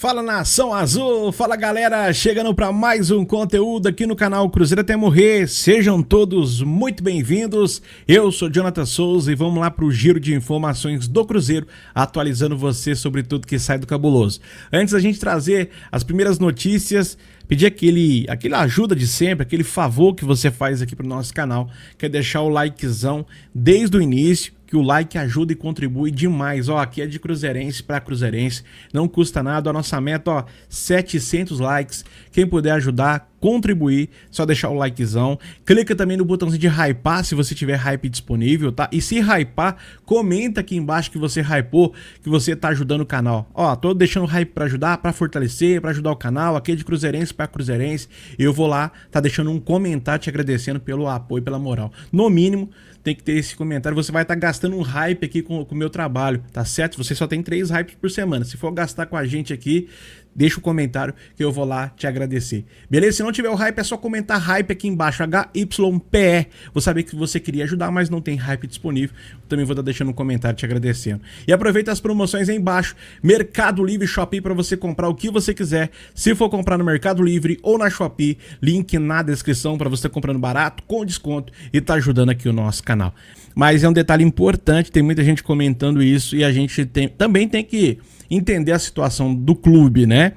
Fala Nação Azul, fala galera, chegando para mais um conteúdo aqui no canal Cruzeiro Até Morrer, sejam todos muito bem-vindos, eu sou Jonathan Souza e vamos lá para o giro de informações do Cruzeiro, atualizando você sobre tudo que sai do cabuloso. Antes da gente trazer as primeiras notícias, pedir aquele ajuda de sempre, aquele favor que você faz aqui para o nosso canal, que é deixar o likezão desde o início, que o like ajuda e contribui demais. Ó, aqui é de cruzeirense para cruzeirense, não custa nada. A nossa meta, ó, 700 likes. Quem puder ajudar, contribuir, só deixar o likezão. Clica também no botãozinho de hypar se você tiver hype disponível, tá? E se hypar, comenta aqui embaixo que você hypou, que você tá ajudando o canal. Ó, tô deixando hype para ajudar, para fortalecer, para ajudar o canal. Aqui é de cruzeirense para cruzeirense. Eu vou lá, tá deixando um comentário te agradecendo pelo apoio, pela moral. No mínimo, tem que ter esse comentário. Você vai estar gastando um hype aqui com o meu trabalho, tá certo? Você só tem 3 hypes por semana. Se for gastar com a gente aqui, deixa o comentário que eu vou lá te agradecer. Beleza? Se não tiver o hype, é só comentar hype aqui embaixo, HYPE. Vou saber que você queria ajudar, mas não tem hype disponível. Eu também vou estar deixando um comentário te agradecendo. E aproveita as promoções aí embaixo. Mercado Livre, Shopee, para você comprar o que você quiser. Se for comprar no Mercado Livre ou na Shopee, link na descrição para você estar comprando barato, com desconto e tá ajudando aqui o nosso canal. Mas é um detalhe importante, tem muita gente comentando isso e a gente também tem que entender a situação do clube, né?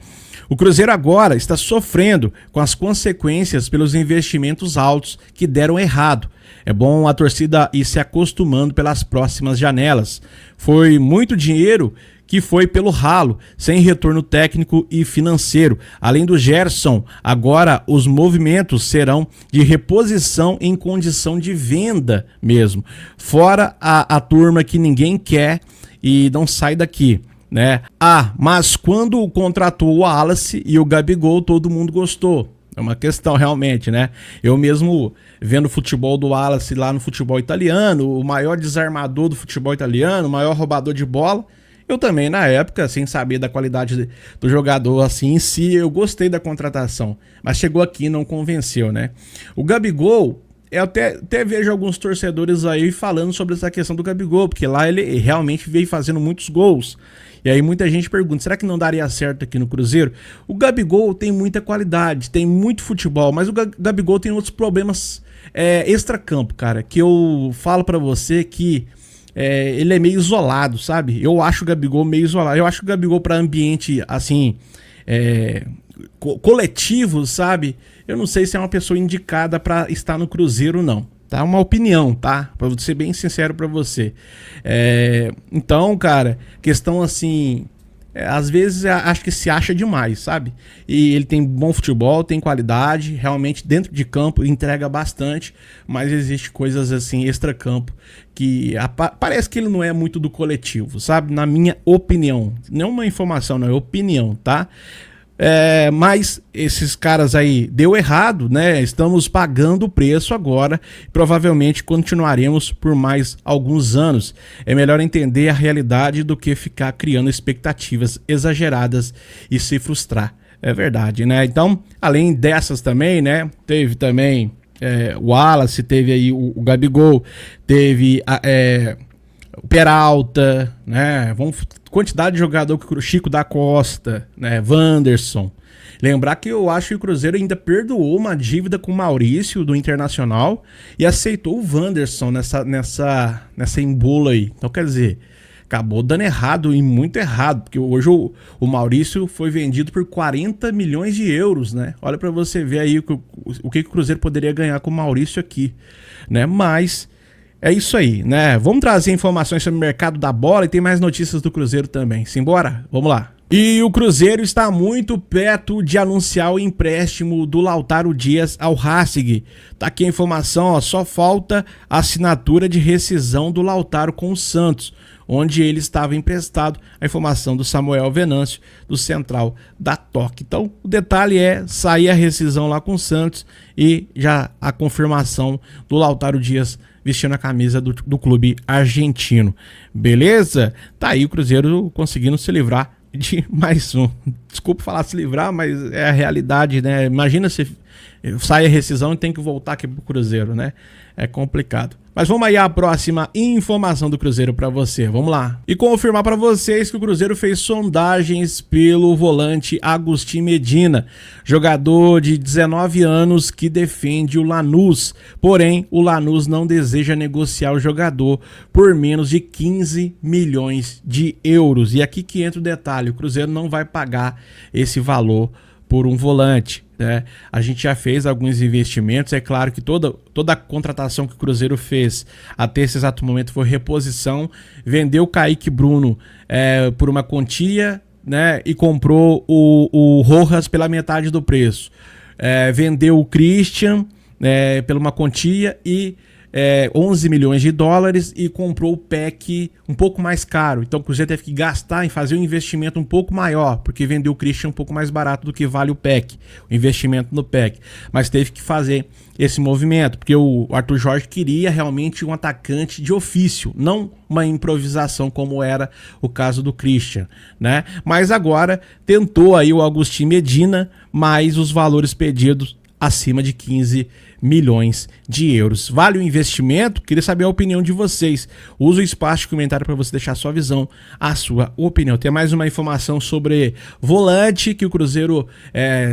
O Cruzeiro agora está sofrendo com as consequências pelos investimentos altos que deram errado. É bom a torcida ir se acostumando pelas próximas janelas. Foi muito dinheiro que foi pelo ralo, sem retorno técnico e financeiro. Além do Gerson, agora os movimentos serão de reposição em condição de venda mesmo. Fora a turma que ninguém quer e não sai daqui, né? Mas quando contratou o Wallace e o Gabigol, todo mundo gostou. É uma questão realmente, né? Eu mesmo vendo o futebol do Wallace lá no futebol italiano, o maior desarmador do futebol italiano, o maior roubador de bola. Eu também, na época, sem saber da qualidade do jogador assim em si, eu gostei da contratação. Mas chegou aqui e não convenceu, né? O Gabigol, eu até vejo alguns torcedores aí falando sobre essa questão do Gabigol, porque lá ele realmente veio fazendo muitos gols. E aí muita gente pergunta, será que não daria certo aqui no Cruzeiro? O Gabigol tem muita qualidade, tem muito futebol, mas o Gabigol tem outros problemas extracampo, cara, que eu falo pra você que ele é meio isolado, sabe? Eu acho o Gabigol meio isolado. Eu acho que o Gabigol para ambiente, assim, coletivo, sabe? Eu não sei se é uma pessoa indicada para estar no Cruzeiro, não. Tá? Uma opinião, tá? Pra ser bem sincero pra você. Então, cara, questão assim... às vezes acho que se acha demais, sabe? E ele tem bom futebol, tem qualidade, realmente dentro de campo entrega bastante, mas existe coisas assim extra-campo que parece que ele não é muito do coletivo, sabe? Na minha opinião, não uma informação, não é opinião, tá? Mas esses caras aí deu errado, né? Estamos pagando o preço agora. Provavelmente continuaremos por mais alguns anos. É melhor entender a realidade do que ficar criando expectativas exageradas e se frustrar. É verdade, né? Então, além dessas também, né? Teve também o Wallace, teve aí o Gabigol, teve o Peralta, né? Quantidade de jogador que o Chico da Costa, né? Wanderson. Lembrar que eu acho que o Cruzeiro ainda perdoou uma dívida com o Maurício do Internacional e aceitou o Wanderson nessa embula aí. Então, quer dizer, acabou dando errado e muito errado, porque hoje o Maurício foi vendido por 40 milhões de euros, né? Olha para você ver aí o que o Cruzeiro poderia ganhar com o Maurício aqui, né? Mas é isso aí, né? Vamos trazer informações sobre o mercado da bola e tem mais notícias do Cruzeiro também. Simbora? Vamos lá. E o Cruzeiro está muito perto de anunciar o empréstimo do Lautaro Dias ao Racing. Tá aqui a informação, ó, só falta a assinatura de rescisão do Lautaro com o Santos, onde ele estava emprestado. A informação do Samuel Venâncio, do Central da Toque. Então, o detalhe é sair a rescisão lá com o Santos e já a confirmação do Lautaro Dias vestindo a camisa do clube argentino. Beleza? Tá aí o Cruzeiro conseguindo se livrar de mais um. Desculpa falar se livrar, mas é a realidade, né? Imagina se sai a rescisão e tem que voltar aqui pro Cruzeiro, né? É complicado. Mas vamos aí à próxima informação do Cruzeiro para você, vamos lá. E confirmar para vocês que o Cruzeiro fez sondagens pelo volante Agustin Medina, jogador de 19 anos que defende o Lanús. Porém, o Lanús não deseja negociar o jogador por menos de 15 milhões de euros. E aqui que entra o detalhe, o Cruzeiro não vai pagar esse valor por um volante, né? A gente já fez alguns investimentos, é claro que toda a contratação que o Cruzeiro fez até esse exato momento foi reposição, vendeu o Kaique Bruno por uma quantia, né, e comprou o Rojas pela metade do preço, vendeu o Christian pela uma quantia e 11 milhões de dólares e comprou o PEC um pouco mais caro. Então o Cruzeiro teve que gastar em fazer um investimento um pouco maior, porque vendeu o Christian um pouco mais barato do que vale o PEC, o investimento no PEC. Mas teve que fazer esse movimento, porque o Arthur Jorge queria realmente um atacante de ofício, não uma improvisação como era o caso do Christian, né? Mas agora tentou aí o Agustin Medina, mas os valores pedidos acima de 15 milhões de euros. Vale o investimento? Queria saber a opinião de vocês. Usa o espaço de comentário para você deixar a sua visão, a sua opinião. Tem mais uma informação sobre volante que o Cruzeiro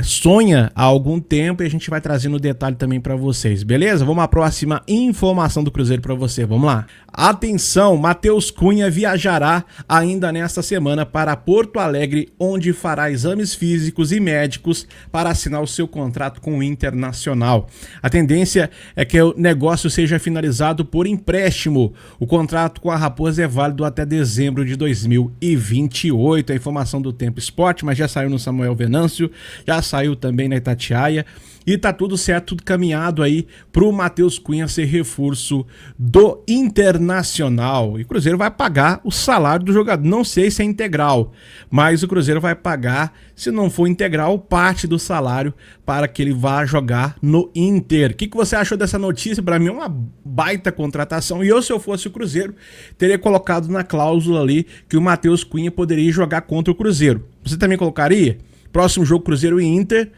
sonha há algum tempo e a gente vai trazendo detalhe também para vocês, beleza? Vamos à próxima informação do Cruzeiro para você. Vamos lá. Atenção, Matheus Cunha viajará ainda nesta semana para Porto Alegre, onde fará exames físicos e médicos para assinar o seu contrato com o Internacional. A tendência é que o negócio seja finalizado por empréstimo. O contrato com a Raposa é válido até dezembro de 2028. A informação do Tempo Esporte, mas já saiu no Samuel Venâncio, já saiu também na Itatiaia. E tá tudo certo, tudo caminhado aí pro Matheus Cunha ser reforço do Internacional. E o Cruzeiro vai pagar o salário do jogador. Não sei se é integral, mas o Cruzeiro vai pagar, se não for integral, parte do salário para que ele vá jogar no Inter. O que você achou dessa notícia? Para mim é uma baita contratação. E eu, se eu fosse o Cruzeiro, teria colocado na cláusula ali que o Matheus Cunha poderia jogar contra o Cruzeiro. Você também colocaria? Próximo jogo, Cruzeiro e Inter,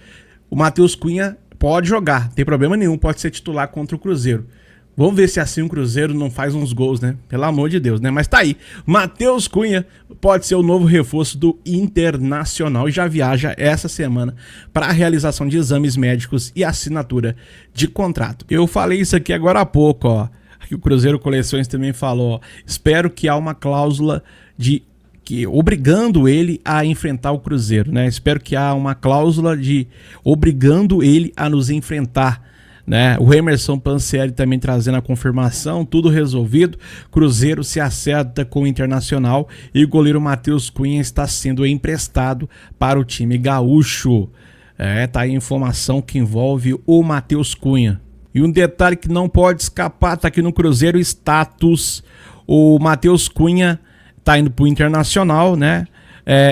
o Matheus Cunha pode jogar, não tem problema nenhum, pode ser titular contra o Cruzeiro. Vamos ver se assim o Cruzeiro não faz uns gols, né? Pelo amor de Deus, né? Mas tá aí, Matheus Cunha pode ser o novo reforço do Internacional e já viaja essa semana para a realização de exames médicos e assinatura de contrato. Eu falei isso aqui agora há pouco, ó. Aqui o Cruzeiro Coleções também falou, ó. Espero que há uma cláusula obrigando ele a enfrentar o Cruzeiro, né? Espero que há uma cláusula obrigando ele a nos enfrentar, né? O Emerson Pansieri também trazendo a confirmação, tudo resolvido. Cruzeiro se acerta com o Internacional e o goleiro Matheus Cunha está sendo emprestado para o time gaúcho. Tá aí a informação que envolve o Matheus Cunha. E um detalhe que não pode escapar, tá aqui no Cruzeiro status, o Matheus Cunha tá indo pro Internacional, né?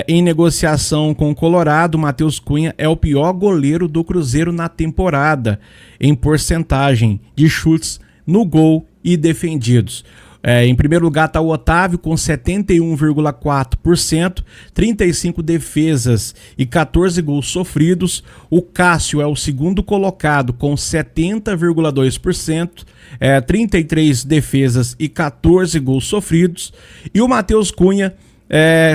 Em negociação com o Colorado, o Matheus Cunha é o pior goleiro do Cruzeiro na temporada, em porcentagem de chutes no gol e defendidos. Em primeiro lugar está o Otávio com 71,4%, 35 defesas e 14 gols sofridos. O Cássio é o segundo colocado com 70,2%, 33 defesas e 14 gols sofridos. E o Matheus Cunha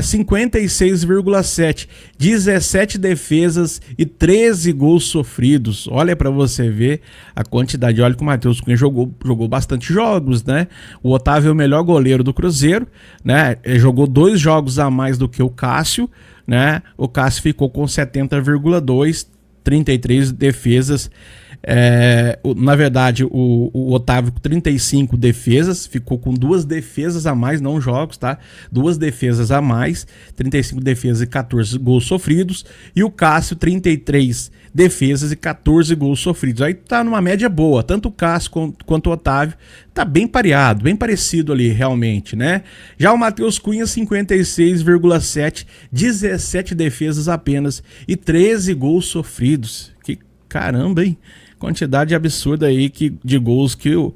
56,7, 17 defesas e 13 gols sofridos. Olha para você ver a quantidade. Olha que o Matheus Cunha jogou bastante jogos, né? O Otávio é o melhor goleiro do Cruzeiro, né? Ele jogou 2 jogos a mais do que o Cássio, né? O Cássio ficou com 70,2, 33 defesas. Na verdade, o Otávio com 35 defesas, ficou com 2 defesas a mais, não jogos, tá? 2 defesas a mais, 35 defesas e 14 gols sofridos. E o Cássio, 33 defesas e 14 gols sofridos. Aí tá numa média boa, tanto o Cássio quanto o Otávio tá bem pareado, bem parecido ali realmente, né? Já o Matheus Cunha, 56,7, 17 defesas apenas e 13 gols sofridos. Que caramba, hein? quantidade absurda aí de gols que o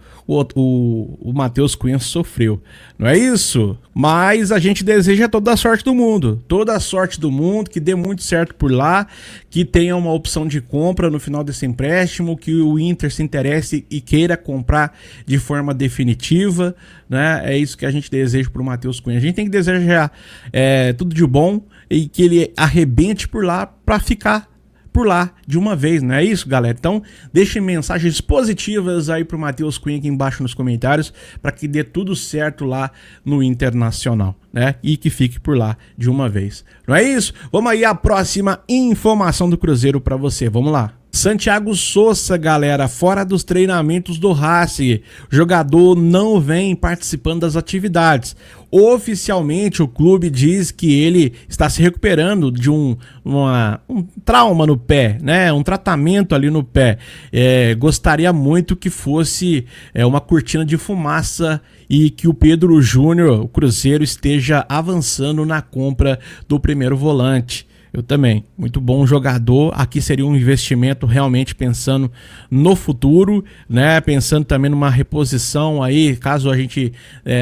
Matheus Cunha sofreu. Não é isso? Mas a gente deseja toda a sorte do mundo. Toda a sorte do mundo, que dê muito certo por lá, que tenha uma opção de compra no final desse empréstimo, que o Inter se interesse e queira comprar de forma definitiva, né? É isso que a gente deseja pro Matheus Cunha. A gente tem que desejar tudo de bom e que ele arrebente por lá para ficar por lá de uma vez, não é isso, galera? Então, deixem mensagens positivas aí pro Matheus Cunha aqui embaixo nos comentários para que dê tudo certo lá no Internacional, né? E que fique por lá de uma vez. Não é isso? Vamos aí à próxima informação do Cruzeiro para você. Vamos lá. Santiago Sousa, galera, fora dos treinamentos do Racing. O jogador não vem participando das atividades. Oficialmente, o clube diz que ele está se recuperando de um trauma no pé, né? Um tratamento ali no pé. Gostaria muito que fosse uma cortina de fumaça e que o Pedro Júnior, o Cruzeiro, esteja avançando na compra do primeiro volante. Eu também, muito bom jogador. Aqui seria um investimento realmente pensando no futuro, né? Pensando também numa reposição aí, caso a gente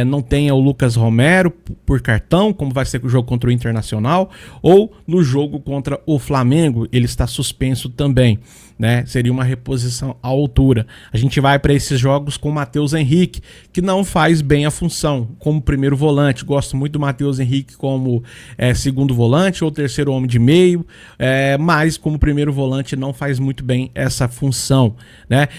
não tenha o Lucas Romero por cartão, como vai ser o jogo contra o Internacional, ou no jogo contra o Flamengo, ele está suspenso também, né? Seria uma reposição à altura. A gente vai para esses jogos com o Matheus Henrique, que não faz bem a função como primeiro volante. Gosto muito do Matheus Henrique como segundo volante ou terceiro homem de meio, mas como primeiro volante não faz muito bem essa função, né?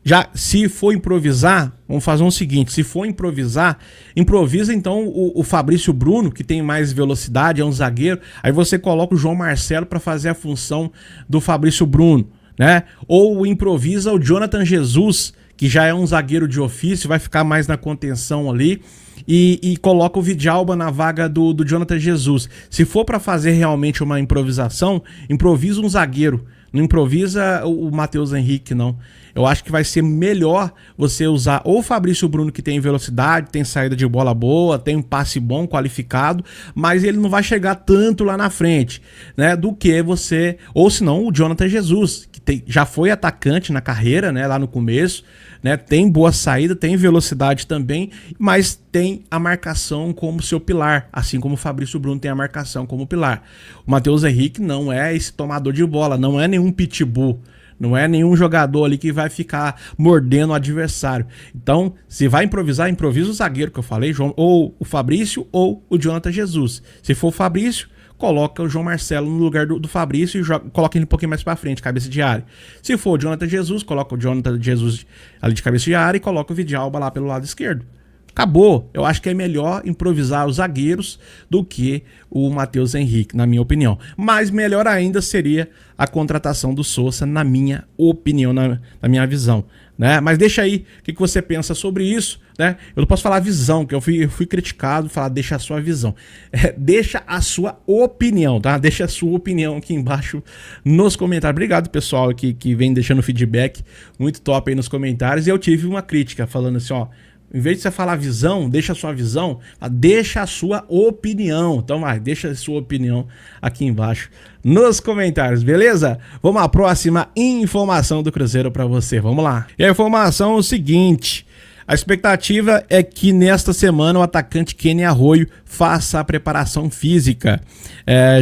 Já se for improvisar, vamos fazer o seguinte: se for improvisar, improvisa então o Fabrício Bruno, que tem mais velocidade, é um zagueiro, aí você coloca o João Marcelo para fazer a função do Fabrício Bruno, né? Ou improvisa o Jonathan Jesus, que já é um zagueiro de ofício, vai ficar mais na contenção ali, e coloca o Vidalba na vaga do Jonathan Jesus. Se for para fazer realmente uma improvisação, improvisa um zagueiro, não improvisa o Matheus Henrique, não. Eu acho que vai ser melhor você usar ou o Fabrício Bruno, que tem velocidade, tem saída de bola boa, tem um passe bom, qualificado, mas ele não vai chegar tanto lá na frente, né? Do que você, ou senão o Jonathan Jesus, que já foi atacante na carreira, né? Lá no começo, né? Tem boa saída, tem velocidade também, mas tem a marcação como seu pilar, assim como o Fabrício Bruno tem a marcação como pilar. O Matheus Henrique não é esse tomador de bola, não é nenhum pitbull. Não é nenhum jogador ali que vai ficar mordendo o adversário. Então, se vai improvisar, improvisa o zagueiro que eu falei, ou o Fabrício ou o Jonathan Jesus. Se for o Fabrício, coloca o João Marcelo no lugar do Fabrício e coloca ele um pouquinho mais pra frente, cabeça de área. Se for o Jonathan Jesus, coloca o Jonathan Jesus ali de cabeça de área e coloca o Vidalba lá pelo lado esquerdo. Acabou. Eu acho que é melhor improvisar os zagueiros do que o Matheus Henrique, na minha opinião. Mas melhor ainda seria a contratação do Sousa, na minha opinião, na minha visão, né? Mas deixa aí o que você pensa sobre isso, né? Eu não posso falar visão, que eu fui criticado, falar deixa a sua visão. Deixa a sua opinião, tá? Deixa a sua opinião aqui embaixo nos comentários. Obrigado, pessoal, que vem deixando feedback muito top aí nos comentários. E eu tive uma crítica falando assim, ó, em vez de você falar visão, deixa a sua visão, deixa a sua opinião. Então vai, deixa a sua opinião aqui embaixo nos comentários, beleza? Vamos à próxima informação do Cruzeiro para você, vamos lá. E a informação é o seguinte: a expectativa é que nesta semana o atacante Kenny Arroio faça a preparação física.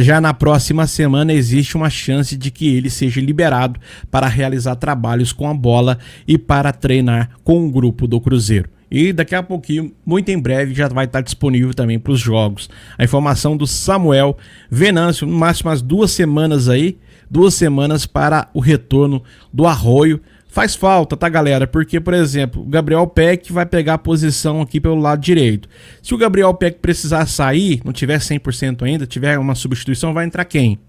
Já na próxima semana existe uma chance de que ele seja liberado para realizar trabalhos com a bola e para treinar com o grupo do Cruzeiro. E daqui a pouquinho, muito em breve, já vai estar disponível também para os jogos. A informação do Samuel Venâncio, no máximo umas 2 semanas aí, 2 semanas para o retorno do Arroio. Faz falta, tá, galera? Porque, por exemplo, o Gabriel Peck vai pegar a posição aqui pelo lado direito. Se o Gabriel Peck precisar sair, não tiver 100% ainda, tiver uma substituição, vai entrar quem?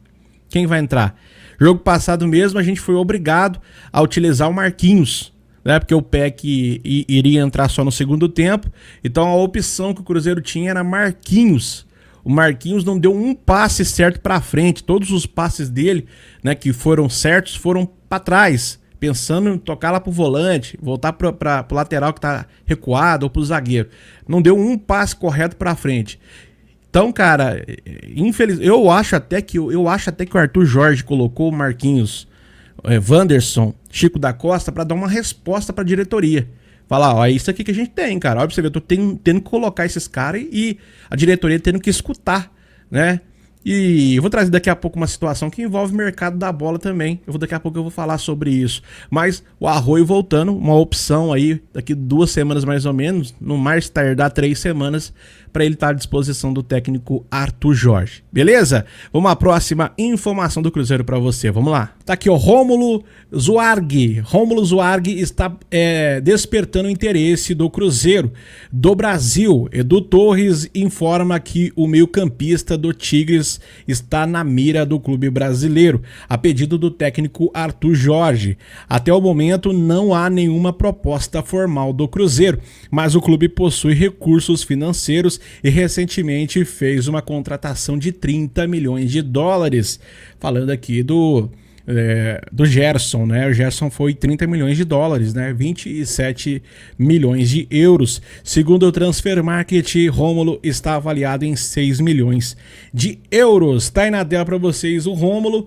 Quem vai entrar? Jogo passado mesmo, a gente foi obrigado a utilizar o Marquinhos, né? Porque o Peck iria entrar só no segundo tempo. Então a opção que o Cruzeiro tinha era Marquinhos. O Marquinhos não deu um passe certo para frente. Todos os passes dele, né, que foram certos, foram para trás, pensando em tocar lá pro volante, voltar pro lateral que tá recuado ou pro zagueiro. Não deu um passe correto para frente. Então, cara, infelizmente, eu acho até que o Arthur Jorge colocou o Marquinhos Wanderson, Chico da Costa, para dar uma resposta para a diretoria. Falar, ó, é isso aqui que a gente tem, cara. Olha pra você ver, eu tô tendo que colocar esses caras e a diretoria tendo que escutar, né? E eu vou trazer daqui a pouco uma situação que envolve o mercado da bola também. Daqui a pouco eu vou falar sobre isso. Mas o Arroio voltando, uma opção aí, daqui 2 semanas mais ou menos, no mais tardar 3 semanas, para ele estar à disposição do técnico Arthur Jorge. Beleza? Vamos à próxima informação do Cruzeiro para você. Vamos lá. Tá aqui, ó, Rômulo Zuarghi. Rômulo Zuarghi está despertando o interesse do Cruzeiro do Brasil. Edu Torres informa que o meio-campista do Tigres está na mira do clube brasileiro, a pedido do técnico Arthur Jorge. Até o momento não há nenhuma proposta formal do Cruzeiro, mas o clube possui recursos financeiros e recentemente fez uma contratação de 30 milhões de dólares. Falando aqui do Gerson, né? O Gerson foi 30 milhões de dólares, né? 27 milhões de euros. Segundo o Transfer Market, Rômulo está avaliado em 6 milhões de euros. Tá aí na tela para vocês o Rômulo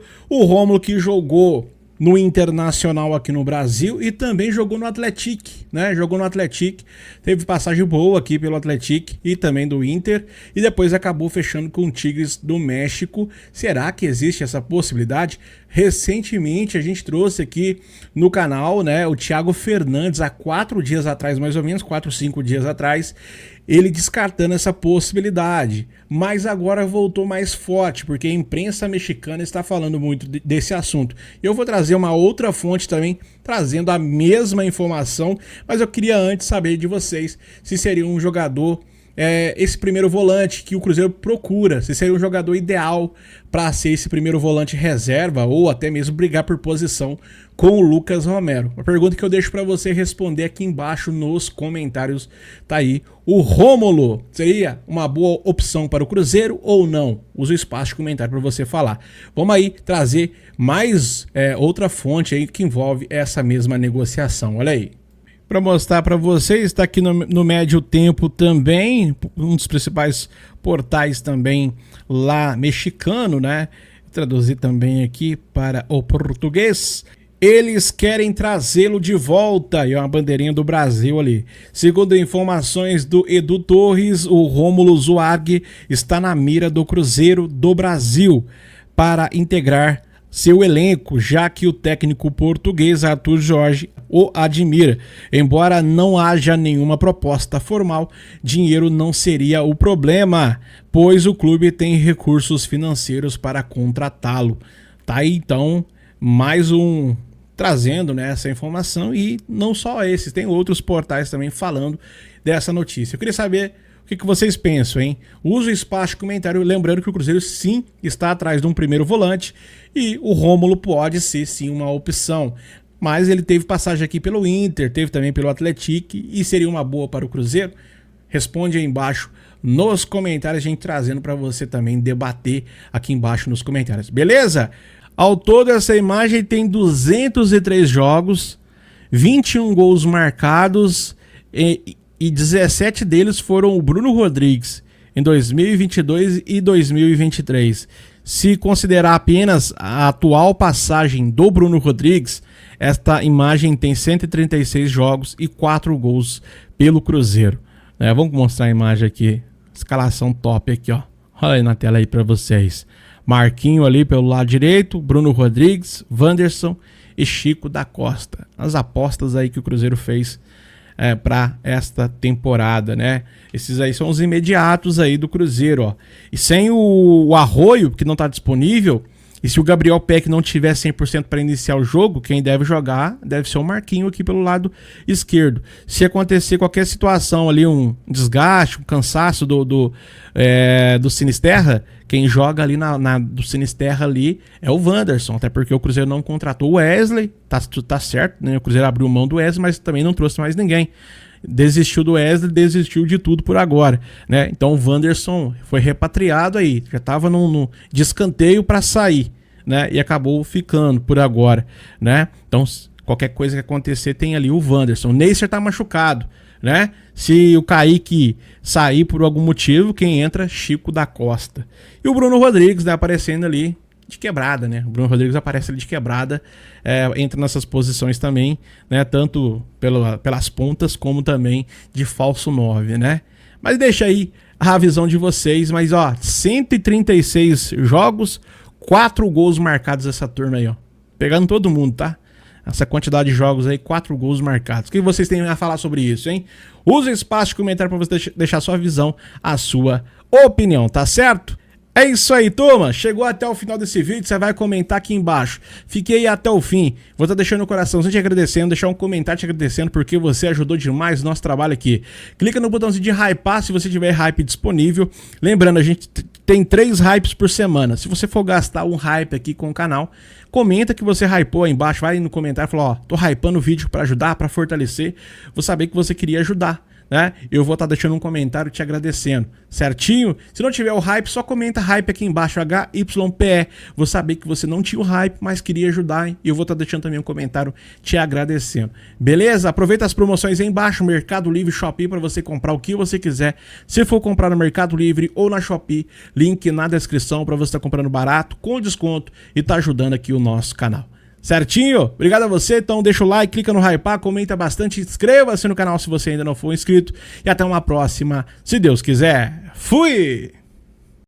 que jogou no Internacional aqui no Brasil e também jogou no Atlético, né? Jogou no Atlético, teve passagem boa aqui pelo Atlético e também do Inter e depois acabou fechando com o Tigres do México. Será que existe essa possibilidade? Recentemente a gente trouxe aqui no canal, né, o Thiago Fernandes, há 4 dias atrás, mais ou menos, 4 ou 5 dias atrás, ele descartando essa possibilidade, mas agora voltou mais forte, porque a imprensa mexicana está falando muito desse assunto. Eu vou trazer uma outra fonte também, trazendo a mesma informação, mas eu queria antes saber de vocês se seria um jogador, esse primeiro volante que o Cruzeiro procura, se seria um jogador ideal para ser esse primeiro volante reserva ou até mesmo brigar por posição com o Lucas Romero. Uma pergunta que eu deixo para você responder aqui embaixo nos comentários. Tá aí, o Rômulo seria uma boa opção para o Cruzeiro ou não? Usa o espaço de comentário para você falar. Vamos aí trazer mais outra fonte aí que envolve essa mesma negociação. Olha aí. Para mostrar para vocês, está aqui no Médio Tempo também, um dos principais portais também lá mexicano, né? Traduzir também aqui para o português. Eles querem trazê-lo de volta, e é uma bandeirinha do Brasil ali. Segundo informações do Edu Torres, o Rômulo Zuarghi está na mira do Cruzeiro do Brasil para integrar seu elenco, já que o técnico português Arthur Jorge o admira. Embora não haja nenhuma proposta formal, dinheiro não seria o problema, pois o clube tem recursos financeiros para contratá-lo. Tá aí então mais um trazendo, né, essa informação, e não só esses, tem outros portais também falando dessa notícia. Eu queria saber o que vocês pensam, hein? Use o espaço de comentário, lembrando que o Cruzeiro sim está atrás de um primeiro volante e o Rômulo pode ser sim uma opção, mas ele teve passagem aqui pelo Inter, teve também pelo Atlético e seria uma boa para o Cruzeiro? Responde aí embaixo nos comentários, a gente trazendo para você também debater aqui embaixo nos comentários, beleza? Ao todo essa imagem tem 203 jogos, 21 gols marcados e 17 deles foram o Bruno Rodrigues em 2022 e 2023. Se considerar apenas a atual passagem do Bruno Rodrigues, esta imagem tem 136 jogos e 4 gols pelo Cruzeiro. Vamos mostrar a imagem aqui, escalação top aqui, ó. Olha aí na tela aí para vocês. Marquinho ali pelo lado direito, Bruno Rodrigues, Wanderson e Chico da Costa. As apostas aí que o Cruzeiro fez para esta temporada, né? Esses aí são os imediatos aí do Cruzeiro, ó. E sem o Arroio, que não está disponível, e se o Gabriel Peck não tiver 100% para iniciar o jogo, quem deve jogar deve ser o Marquinho aqui pelo lado esquerdo. Se acontecer qualquer situação ali, um desgaste, um cansaço do Sinisterra, quem joga ali do Sinisterra ali é o Wanderson, até porque o Cruzeiro não contratou o Wesley, tá certo, né? O Cruzeiro abriu mão do Wesley, mas também não trouxe mais ninguém. Desistiu do Wesley, desistiu de tudo por agora, né? Então o Wanderson foi repatriado aí, já estava de escanteio para sair, né? E acabou ficando por agora, né? Então qualquer coisa que acontecer tem ali o Wanderson. O Neisser tá machucado, né? Se o Kaique sair por algum motivo, quem entra? Chico da Costa. E o Bruno Rodrigues, né, aparecendo ali de quebrada, né? O Bruno Rodrigues aparece ali de quebrada, entra nessas posições também, né? Tanto pelas pontas como também de falso 9, né? Mas deixa aí a visão de vocês, mas ó, 136 jogos, 4 gols marcados essa turma aí, ó. Pegando todo mundo, tá? Essa quantidade de jogos aí, 4 gols marcados. O que vocês têm a falar sobre isso, hein? Use o espaço de comentário para você deixar a sua visão, a sua opinião, tá certo? É isso aí, turma. Chegou até o final desse vídeo, você vai comentar aqui embaixo. Fiquei até o fim. Vou estar deixando o coraçãozinho te agradecendo, deixar um comentário te agradecendo porque você ajudou demais o nosso trabalho aqui. Clica no botãozinho de hypar se você tiver hype disponível. Lembrando, a gente tem 3 hypes por semana. Se você for gastar um hype aqui com o canal, comenta que você hypou aí embaixo, vai no comentário e fala, ó, tô hypando o vídeo para ajudar, para fortalecer. Vou saber que você queria ajudar, né? Eu vou estar deixando um comentário te agradecendo, certinho? Se não tiver o hype, só comenta hype aqui embaixo, HYPE. Vou saber que você não tinha o hype, mas queria ajudar, hein? E eu vou estar deixando também um comentário te agradecendo. Beleza? Aproveita as promoções aí embaixo, Mercado Livre, Shopee, para você comprar o que você quiser. Se for comprar no Mercado Livre ou na Shopee, link na descrição para você estar comprando barato, com desconto e tá ajudando aqui o nosso canal. Certinho? Obrigado a você, então deixa o like, clica no hypar, comenta bastante, inscreva-se no canal se você ainda não for inscrito e até uma próxima, se Deus quiser. Fui!